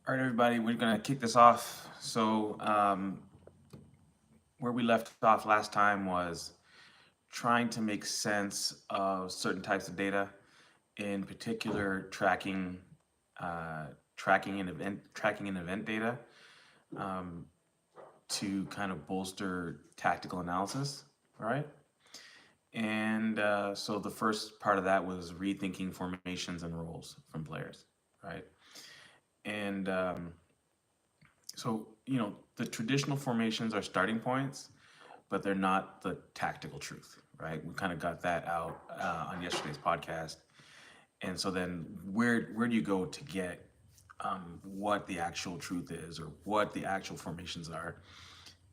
All right, everybody, we're going to kick this off. Where we left off last time was trying to make sense of certain types of data, in particular uh, tracking and event data, um, to kind of bolster tactical analysis, right? And so the first part of that was rethinking formations and roles from players, right? And the traditional formations are starting points, but they're not the tactical truth, right? We kind of got that out on yesterday's podcast. And so then where do you go to get what the actual truth is, or what the actual formations are?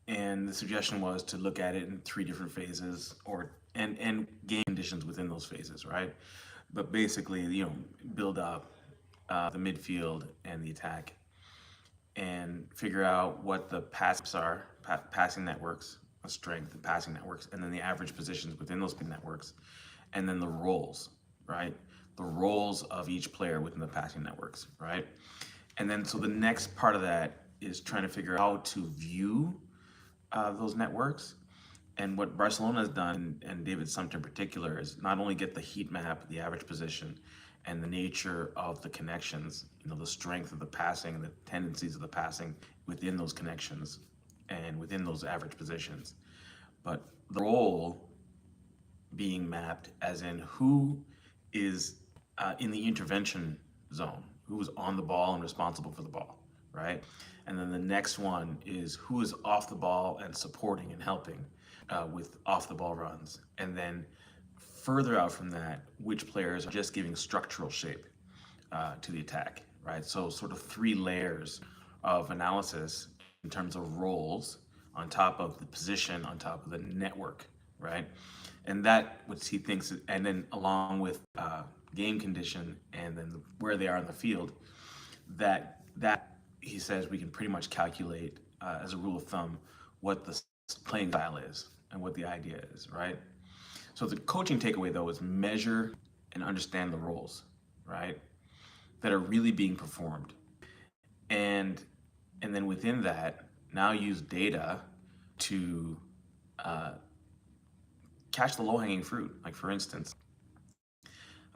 And the suggestion was to look at it in three different phases, and game conditions within those phases, right? But basically, build up the midfield and the attack, and figure out what the passes are, passing networks, a strength and passing networks, and then the average positions within those networks, and then the roles, right? The roles of each player within the passing networks, right? And then so the next part of that is trying to figure out how to view those networks. And what Barcelona has done, and David Sumpter in particular, is not only get the heat map, the average position, and the nature of the connections, the strength of the passing, the tendencies of the passing within those connections and within those average positions, but the role being mapped as in who is in the intervention zone, who's on the ball and responsible for the ball, right? And then the next one is who is off the ball and supporting and helping with off the ball runs. And then further out from that, which players are just giving structural shape to the attack, right? So sort of three layers of analysis in terms of roles on top of the position, on top of the network, right? And that what he thinks, and then along with game condition, and then where they are in the field, that he says we can pretty much calculate as a rule of thumb what the playing style is and what the idea is, right? So the coaching takeaway though is measure and understand the roles, right, that are really being performed, and then within that, now use data to catch the low-hanging fruit. Like for instance,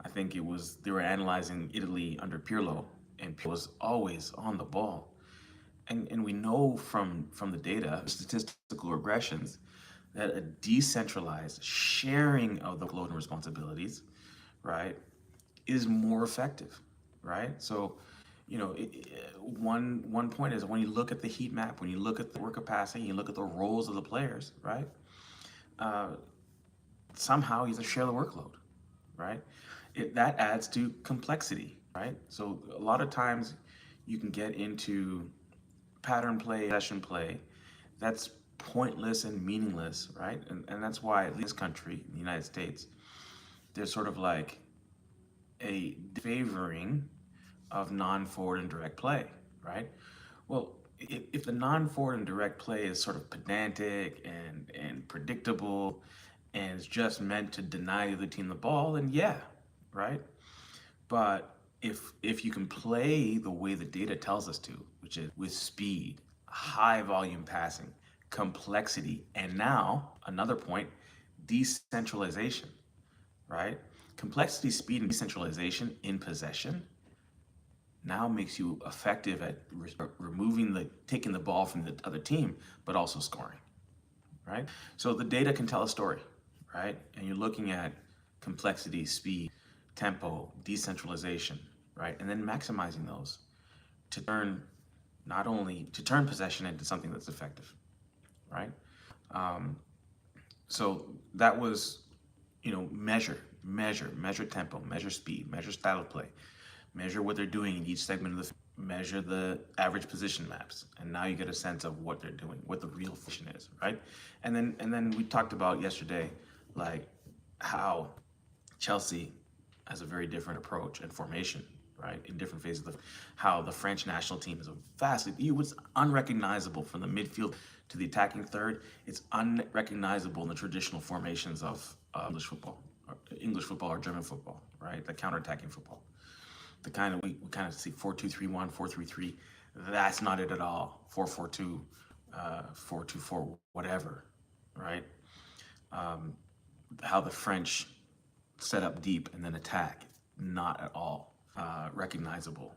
I think it was they were analyzing Italy under Pirlo, and Pirlo was always on the ball. And we know from the data, statistical regressions, that a decentralized sharing of the load and responsibilities, right, is more effective, right? So, one point is when you look at the heat map, when you look at the work of passing, you look at the roles of the players, right? Somehow you have to share the workload, right? That adds to complexity, right? So a lot of times you can get into pattern play, session play, that's pointless and meaningless, right? And that's why in this country, in the United States, there's sort of like a favoring of non-forward and direct play, right? Well, if the non-forward and direct play is sort of pedantic and predictable and is just meant to deny the other team the ball, then yeah, right? But if you can play the way the data tells us to, which is with speed, high volume passing, complexity, and now another point, decentralization, right? Complexity, speed, and decentralization in possession now makes you effective at taking the ball from the other team, but also scoring, right? So the data can tell a story, right? And you're looking at complexity, speed, tempo, decentralization, right? And then maximizing those to turn possession into something that's effective, right? So that was, measure tempo, measure speed, measure style of play, measure what they're doing in each segment of the measure the average position maps, and now you get a sense of what they're doing, what the real function is, right? And then we talked about yesterday, like how Chelsea has a very different approach and formation, right? In different phases of how the French national team is it was unrecognizable from the midfield to the attacking third. It's unrecognizable in the traditional formations of English football or German football, right? The counter-attacking football. The kind of we kind of see 4-2-3-1, 4-3-3. That's not it at all. 4-4-2, 4-2-4, whatever, right? Um, how the French set up deep and then attack, not at all recognizable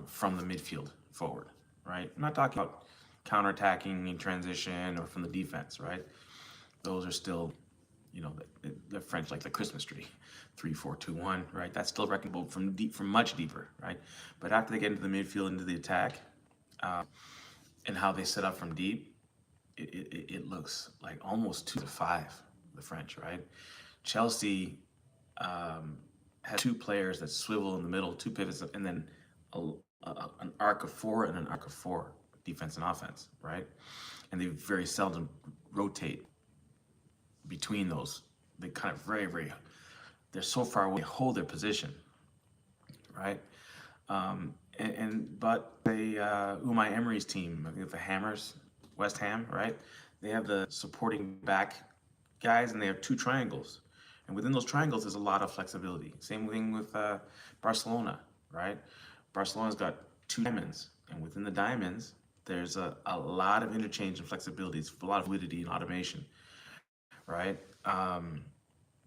from the midfield forward, right? I'm not talking about counterattacking in transition or from the defense, right? Those are still, the French like the Christmas tree, 3-4-2-1, right? That's still recognizable from deep, from much deeper, right? But after they get into the midfield, into the attack, and how they set up from deep, it looks like almost 2-5, the French, right? Chelsea has two players that swivel in the middle, two pivots, and then an arc of four and an arc of four, defense and offense, right? And they very seldom rotate between those. They kind of they're so far away, they hold their position, right? But they, Unai Emery's team, I think the Hammers, West Ham, right? They have the supporting back guys, and they have two triangles. And within those triangles, there's a lot of flexibility. Same thing with Barcelona, right? Barcelona's got two diamonds, and within the diamonds, there's a lot of interchange and flexibility. It's a lot of fluidity and automation, right?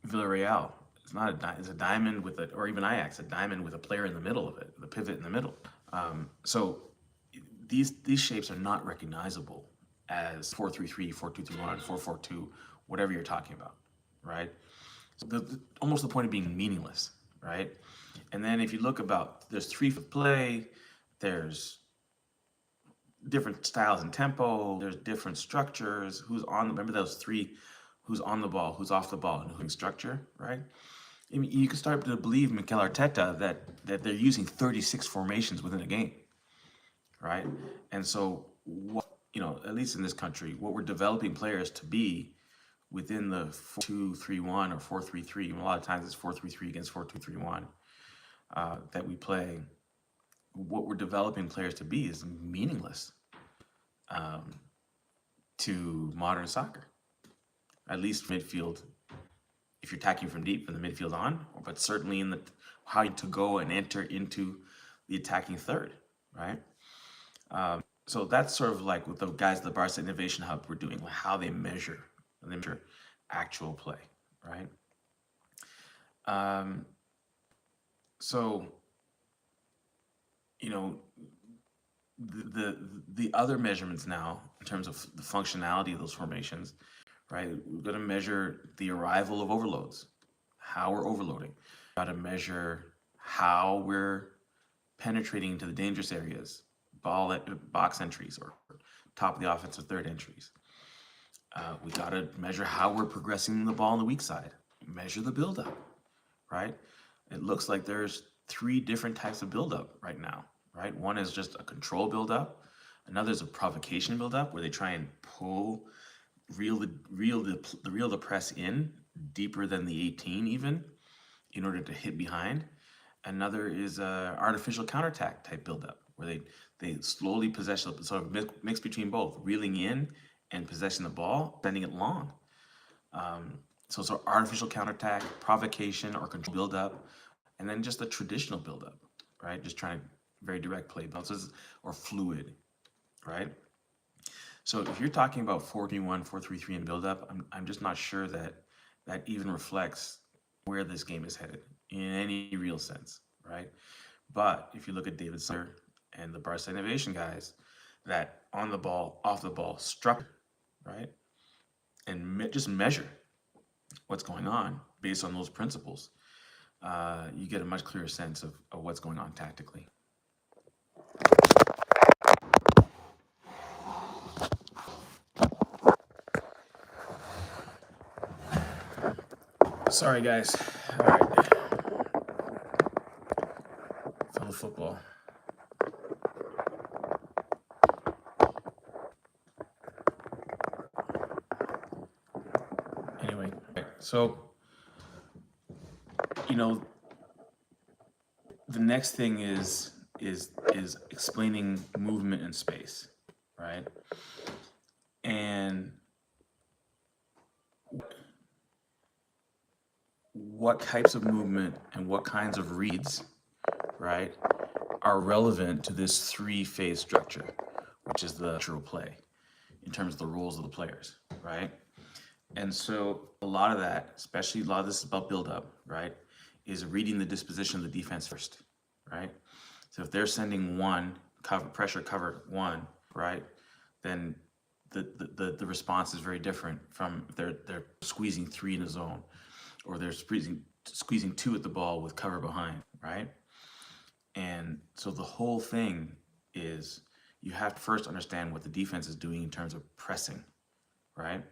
Villarreal, it's a diamond with a, or even Ajax, a diamond with a player in the middle of it, the pivot in the middle. So these shapes are not recognizable as 4-3-3, 4-2-3-1, 4-4-2, whatever you're talking about, right? So almost the point of being meaningless, right? And then if you look about, there's three for play, there's different styles and tempo, there's different structures, remember those three, who's on the ball, who's off the ball, and who's structure, right? I mean, you can start to believe Mikel Arteta that they're using 36 formations within a game, right? And so, at least in this country, what we're developing players to be within the 4-2-3-1 or 4-3-3, a lot of times it's 4-3-3 against 4-2-3-1 that we play. What we're developing players to be is meaningless to modern soccer. At least midfield, if you're attacking from deep, from the midfield on, but certainly in how to go and enter into the attacking third, right? So that's sort of like with the guys at the Barca Innovation Hub we're doing, like how they measure actual play, right? So, the other measurements now in terms of the functionality of those formations, right? We're going to measure the arrival of overloads, how we're overloading. We've got to measure how we're penetrating into the dangerous areas, box entries or top of the offensive third entries. We got to measure how we're progressing the ball on the weak side. Measure the buildup, right? It looks like there's three different types of buildup right now, right? One is just a control buildup. Another is a provocation buildup where they try and reel the press in deeper than the 18 even in order to hit behind. Another is a artificial counterattack type buildup where they slowly possess, sort of mix between both, reeling in and possessing the ball, sending it long. So it's artificial counterattack, provocation or control buildup, and then just the traditional buildup, right? Just trying to very direct play bounces or fluid, right? So if you're talking about 4-3-1, 4-3-3 and buildup, I'm just not sure that even reflects where this game is headed in any real sense, right? But if you look at David Sumpter and the Barca Innovation guys, that on the ball, off the ball structure, right? And just measure what's going on based on those principles, you get a much clearer sense of what's going on tactically. Sorry, guys. All right. Fellow football. Anyway, so, the next thing is explaining movement in space, right? And what types of movement and what kinds of reads, right, are relevant to this three-phase structure, which is the natural play in terms of the roles of the players, right? And so a lot of that, especially a lot of this is about build-up, right, is reading the disposition of the defense first, right? So if they're sending one, pressure cover one, right, then the response is very different from if they're squeezing three in a zone, or they're squeezing two at the ball with cover behind, right? And so the whole thing is you have to first understand what the defense is doing in terms of pressing, right?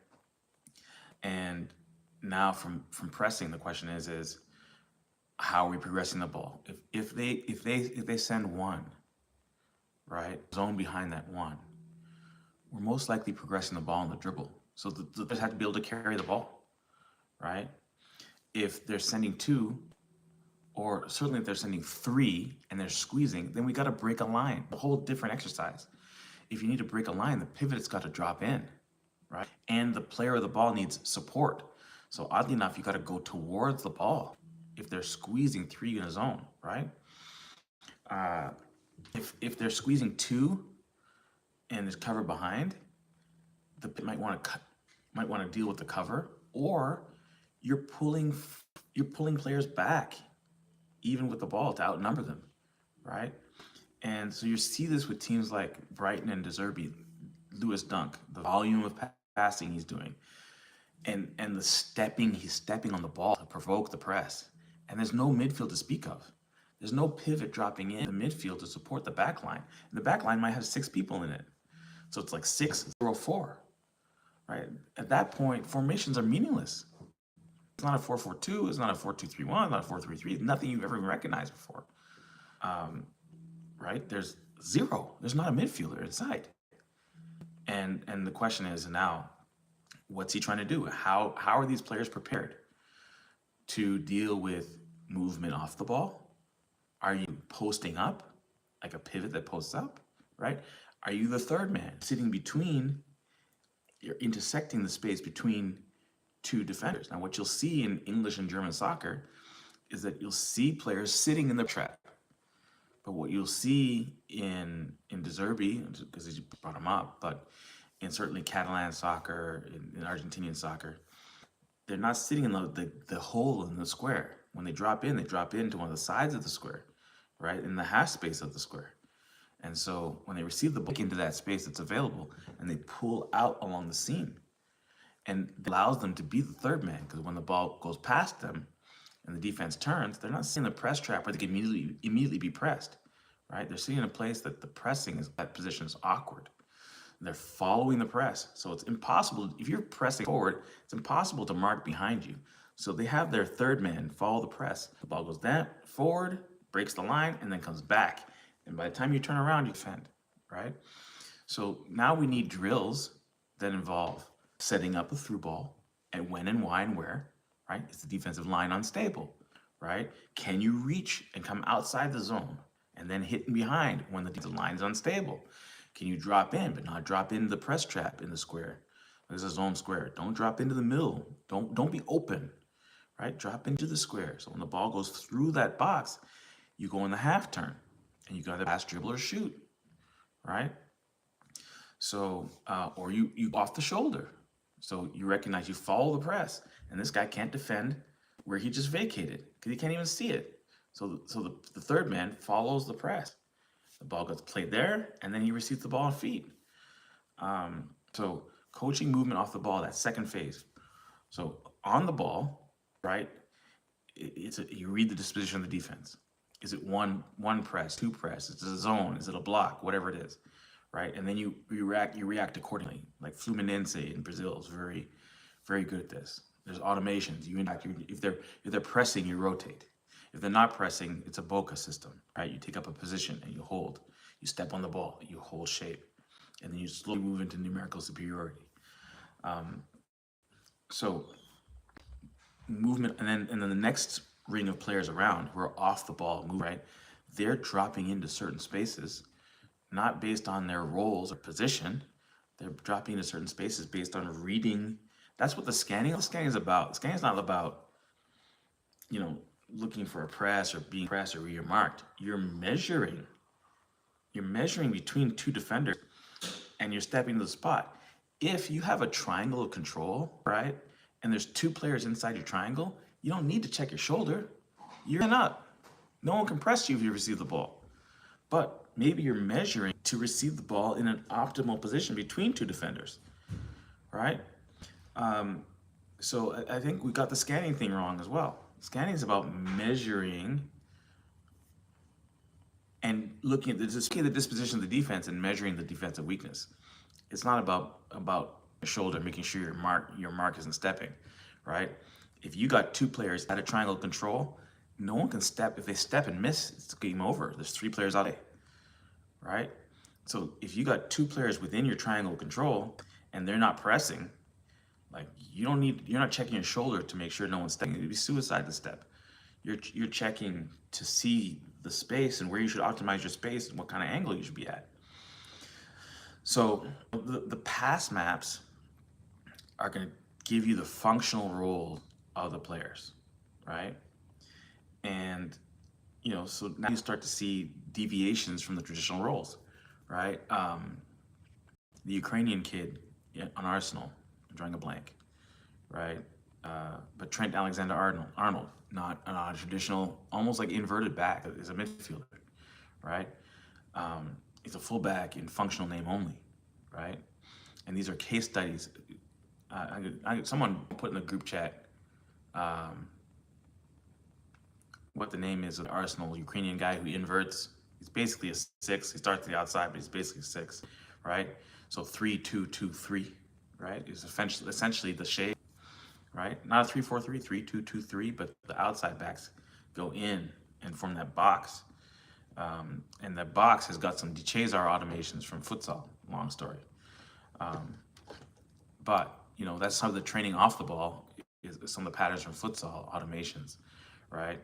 And now from pressing, the question is how are we progressing the ball? If they send one, right, zone behind that one, we're most likely progressing the ball in the dribble. So the players have to be able to carry the ball, right? If they're sending two, or certainly if they're sending three and they're squeezing, then we got to break a line, a whole different exercise. If you need to break a line, the pivot's got to drop in, right? And the player of the ball needs support. So oddly enough, you got to go towards the ball if they're squeezing three in a zone, right? If they're squeezing two and there's cover behind, the might want to deal with the cover, or you're pulling players back, even with the ball, to outnumber them, right? And so you see this with teams like Brighton and De Zerbi, Lewis Dunk, the volume of passing he's doing, and he's stepping on the ball to provoke the press. And there's no midfield to speak of. There's no pivot dropping in the midfield to support the back line. And the back line might have 6 people in it. So it's like 6-0-4, right? At that point, formations are meaningless. It's not a 4-4-2, it's not a 4-2-3-1, it's not a 4-3-3, nothing you've ever recognized before, right? There's zero. There's not a midfielder inside. And the question is now, what's he trying to do? How are these players prepared to deal with movement off the ball? Are you posting up, like a pivot that posts up, right? Are you the third man sitting between, you're intersecting the space between two defenders? Now, what you'll see in English and German soccer is that you'll see players sitting in the trap. But what you'll see in De Zerbi, because you brought him up, but in certainly Catalan soccer, in Argentinian soccer, they're not sitting in the hole in the square. When they drop into one of the sides of the square, right, in the half space of the square. And so when they receive the ball into that space that's available, and they pull out along the seam, and it allows them to be the third man, because when the ball goes past them and the defense turns, they're not sitting in the press trap where they can immediately be pressed, right? They're sitting in a place that the pressing is, that position is awkward. They're following the press. So it's impossible, if you're pressing forward, it's impossible to mark behind you. So they have their third man follow the press. The ball goes down, forward, breaks the line, and then comes back. And by the time you turn around, you defend, right? So now we need drills that involve setting up a through ball, and when and why and where, right? Is the defensive line unstable, right? Can you reach and come outside the zone and then hit behind when the defensive line is unstable? Can you drop in, but not drop into the press trap in the square? There's a zone square. Don't drop into the middle. Don't be open, right? Drop into the square. So when the ball goes through that box, you go in the half turn, and you got to pass, dribble, or shoot, right? So, or you off the shoulder. So you recognize you follow the press, and this guy can't defend where he just vacated because he can't even see it. So the third man follows the press. The ball gets played there, and then he receives the ball on feet. So coaching movement off the ball, that second phase. So on the ball, right, you read the disposition of the defense. Is it one press, two press? Is it a zone? Is it a block? Whatever it is, right? And then you react accordingly. Like Fluminense in Brazil is very, very good at this. There's automations. You interact. If they're pressing, you rotate. If they're not pressing, it's a Boca system, right? You take up a position and you hold. You step on the ball, you hold shape, and then you slowly move into numerical superiority. So movement, and then the next ring of players around who are off the ball, right? They're dropping into certain spaces, not based on their roles or position. They're dropping into certain spaces based on reading. That's what the scanning is about. The scanning is not about, looking for a press or being pressed or remarked. You're measuring you're measuring between two defenders and you're stepping to the spot. If you have a triangle of control, right, and there's two players inside your triangle, you don't need to check your shoulder. You're up. No one can press you if you receive the ball. But maybe you're measuring to receive the ball in an optimal position between two defenders, right? So I think we got the scanning thing wrong as well. Scanning is about measuring and looking at the disposition of the defense and measuring the defensive weakness. It's not about your shoulder, making sure your mark isn't stepping, right? If you got two players at a triangle control, no one can step. If they step and miss, it's game over. There's three players out there, right? So if you got two players within your triangle control and they're not pressing, like you're not checking your shoulder to make sure no one's stepping. It'd be suicide to step. You're checking to see the space and where you should optimize your space and what kind of angle you should be at. So the pass maps are going to give you the functional role of the players, right? And so now you start to see deviations from the traditional roles, right? The Ukrainian kid on Arsenal, I'm drawing a blank, right? But Trent Alexander-Arnold, not a traditional, almost like inverted back, is a midfielder, right? He's a fullback in functional name only, right? And these are case studies. Someone put in the group chat what the name is of the Arsenal Ukrainian guy who inverts. He's basically a 6. He starts to the outside, but he's basically a 6, right? So 3-2-2-3, right? Is essentially the shape, right? Not a 3-4-3, 3-2-2-3, but the outside backs go in and form that box. And that box has got some Cesar automations from futsal, long story. But, that's some of the training off the ball is some of the patterns from futsal automations, right?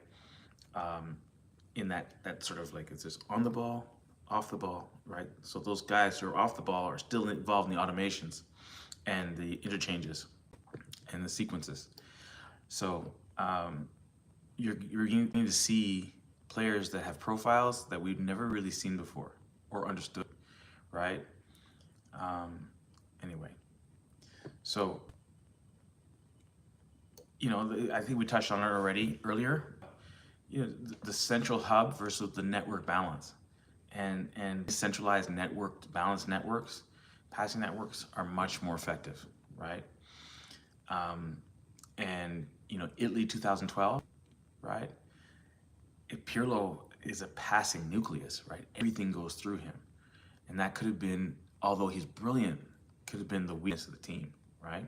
In that sort of like it's just on the ball, off the ball, right? So those guys who are off the ball are still involved in the automations and the interchanges and the sequences. So you're going to see players that have profiles that we've never really seen before or understood, right? Anyway, so I think we touched on it already earlier. The central hub versus the network balance, and centralized balanced networks, passing networks are much more effective, right? And Italy 2012, right? Pirlo is a passing nucleus, right? Everything goes through him, and that could have been, although he's brilliant, could have been the weakness of the team, right?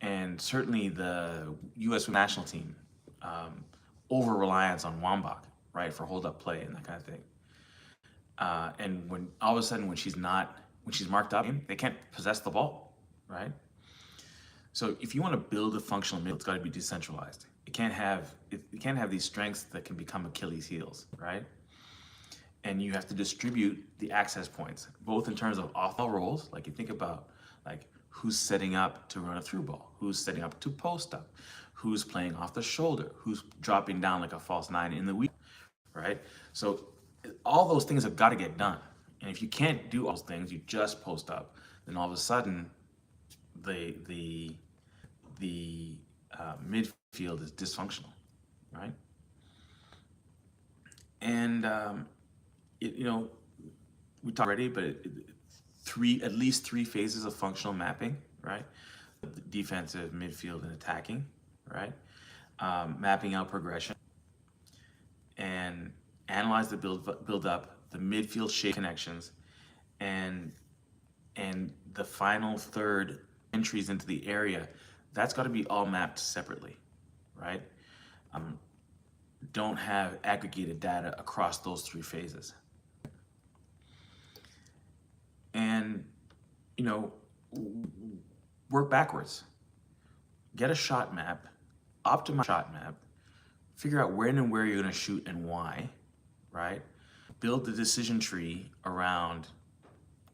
And certainly the U.S. national team. Over-reliance on Wambach, right, for hold-up play and that kind of thing. And when all of a sudden when she's marked up, they can't possess the ball, right? So if you want to build a functional middle, it's got to be decentralized. It can't have these strengths that can become Achilles' heels, right? And you have to distribute the access points, both in terms of off-ball roles, like you think about like who's setting up to run a through ball, who's setting up to post up, who's playing off the shoulder, who's dropping down like a false 9 in the weak, right? So all those things have got to get done. And if you can't do all those things, you just post up, then all of a sudden the midfield is dysfunctional, right? And we talked already, but at least three phases of functional mapping, right? Defensive, midfield, and attacking, right? Mapping out progression and analyze the build up, the midfield shape connections, and the final third entries into the area. That's got to be all mapped separately, right? Don't have aggregated data across those three phases. And work backwards. Get a shot map, optimize shot map, figure out when and where you're going to shoot and why, right? Build the decision tree around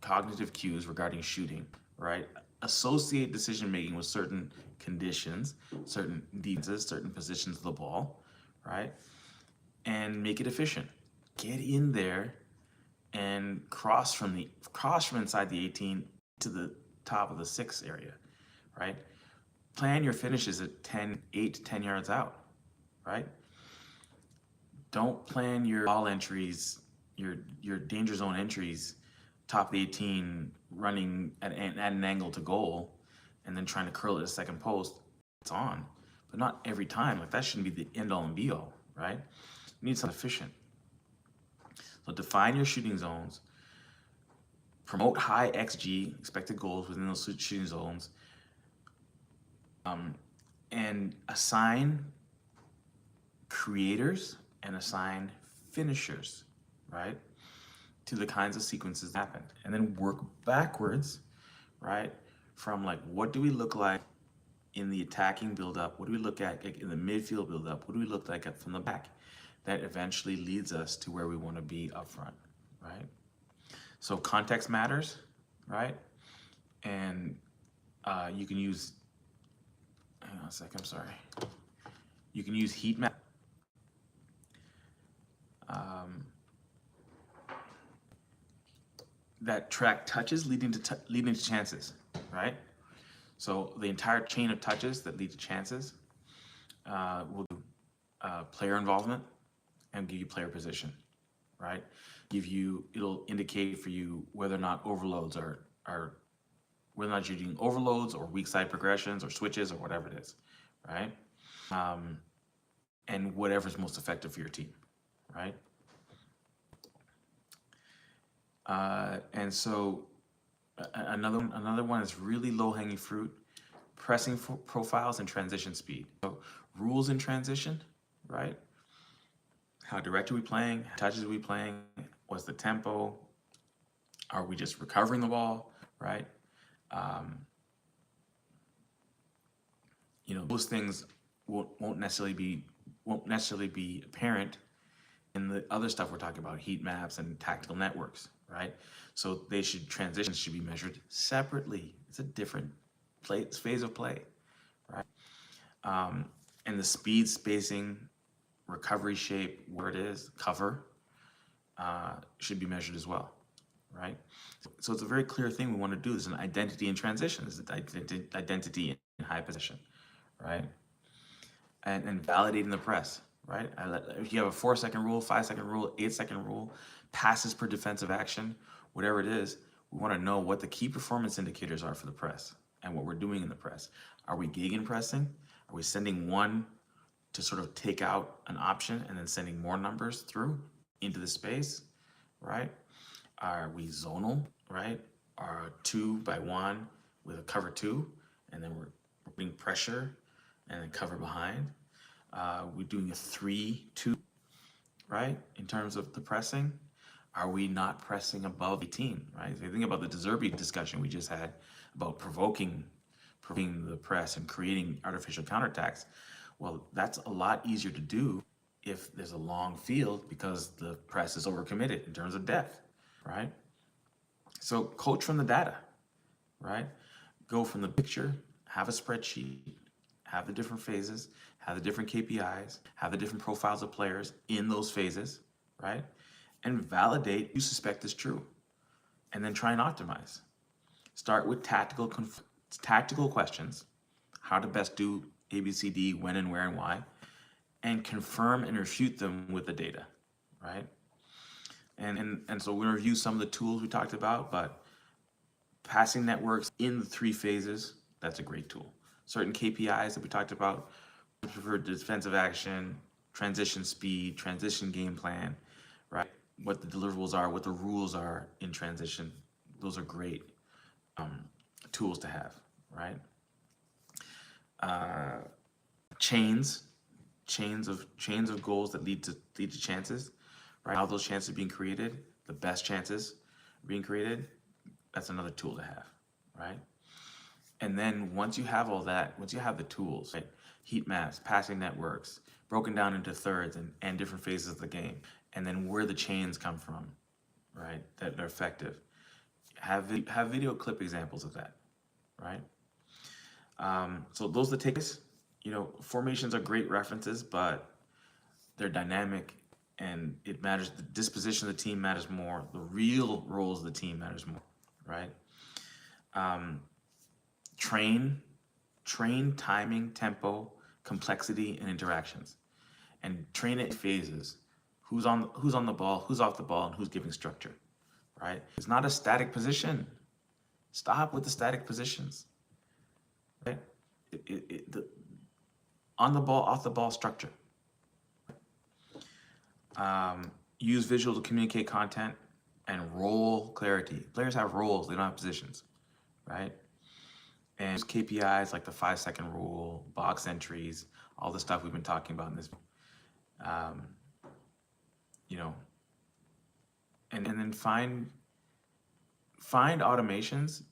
cognitive cues regarding shooting, right? Associate decision making with certain conditions, certain defenses, certain positions of the ball, right? And make it efficient. Get in there and cross from inside the 18 to the top of the 6 area, right? Plan your finishes at 8 to 10 yards out, right? Don't plan your ball entries, your danger zone entries, top of the 18, running at an angle to goal, and then trying to curl it to second post. It's on, but not every time. Like, that shouldn't be the end all and be all, right? You need something efficient. So define your shooting zones, promote high XG, expected goals within those shooting zones, and assign creators and assign finishers, right, to the kinds of sequences that happen. And then work backwards, right, from like, what do we look like in the attacking build-up? What do we look at in the midfield build-up? What do we look like from the back? That eventually leads us to where we want to be up front, right? So context matters, right? And you can use, hang on a second, I'm sorry. You can use heat map. That track touches leading to chances, right? So the entire chain of touches that lead to chances will do player involvement and give you player position, right? It'll indicate for you whether or not overloads are whether or not you're doing overloads or weak side progressions or switches or whatever it is, right? And whatever's most effective for your team, right? And so another one is really low-hanging fruit, pressing profiles and transition speed. So rules in transition, right? How direct are we playing? How touches are we playing? What's the tempo? Are we just recovering the ball, right? Those things won't necessarily be apparent in the other stuff we're talking about, heat maps and tactical networks, right? So transitions should be measured separately. It's a different phase of play, right? And the speed, spacing, recovery shape, where it is, cover, should be measured as well, right? So it's a very clear thing we want to do. There's an identity in transition. There's an identity in high position, right? And validating the press, right? If you have a 4-second rule, 5-second rule, 8-second rule, passes per defensive action, whatever it is, we want to know what the key performance indicators are for the press and what we're doing in the press. Are we gegenpressing? Are we sending one to sort of take out an option and then sending more numbers through into the space, right? Are we zonal, right? Are 2 by 1 with a cover 2, and then we're putting pressure and then cover behind. We're doing a 3-2, right? In terms of the pressing, are we not pressing above 18, right? If you think about the De Zerbi discussion we just had about provoking the press and creating artificial counterattacks, well, that's a lot easier to do if there's a long field because the press is overcommitted in terms of depth, right? So coach from the data, right? Go from the picture, have a spreadsheet, have the different phases, have the different KPIs, have the different profiles of players in those phases, right? And validate you suspect is true. And then try and optimize. Start with tactical questions, how to best do ABCD, when and where and why, and confirm and refute them with the data, right? And so we're gonna review some of the tools we talked about, but passing networks in the 3 phases, that's a great tool. Certain KPIs that we talked about, for defensive action, transition speed, transition game plan, right? What the deliverables are, what the rules are in transition. Those are great tools to have, right? Chains of goals that lead to chances, right? How those chances are being created, the best chances being created, that's another tool to have, right? And then once you have all that, once you have the tools, right? Heat maps, passing networks, broken down into thirds and different phases of the game, and then where the chains come from, right? That are effective. Have video clip examples of that, right? So those are the takeaways. Formations are great references, but they're dynamic and it matters. The disposition of the team matters more. The real roles of the team matters more, right? Um, train timing, tempo, complexity, and interactions, and train it in phases. Who's on the ball, who's off the ball, and who's giving structure, right? It's not a static position. Stop with the static positions, right? The on the ball, off the ball structure. Use visual to communicate content and role clarity. Players have roles, they don't have positions, right? And use KPIs like the 5-second rule, box entries, all the stuff we've been talking about in this, you know, and then find automations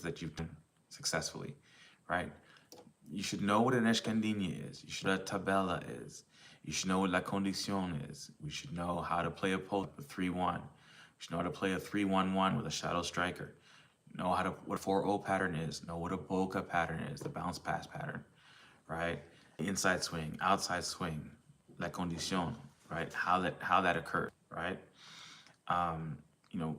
that you've done successfully, right? You should know what an escandinha is. You should know what a tabella is. You should know what la conduccion is. We should know how to play a post with 3-1. We should know how to play a 3-1-1 with a shadow striker. Know what a 4-0 pattern is. Know what a boca pattern is, the bounce pass pattern, right? Inside swing, outside swing, la conduccion, right? How that occurs, right? You know,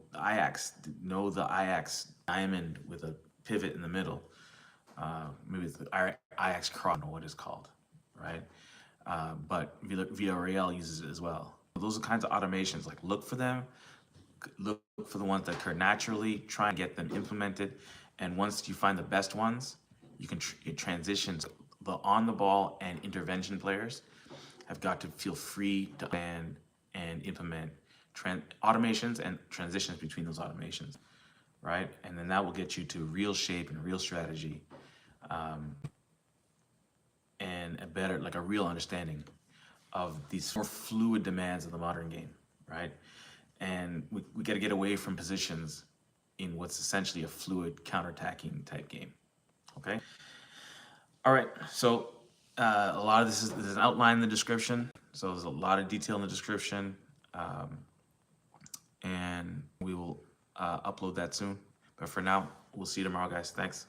know the Ajax diamond with a pivot in the middle. Maybe it's the Ajax cross, I don't know what it's called, right? But Villarreal uses it as well. Those are kinds of automations, like look for them, look for the ones that occur naturally, try and get them implemented. And once you find the best ones, you can transition. The on the ball and intervention players have got to feel free to plan and implement automations and transitions between those automations, right? And then that will get you to real shape and real strategy, and a real understanding of these more fluid demands of the modern game, right? And we got to get away from positions in what's essentially a fluid counterattacking type game, okay? All right, so a lot of there's an outline in the description, so there's a lot of detail in the description, and we will upload that soon. But for now, we'll see you tomorrow, guys. Thanks.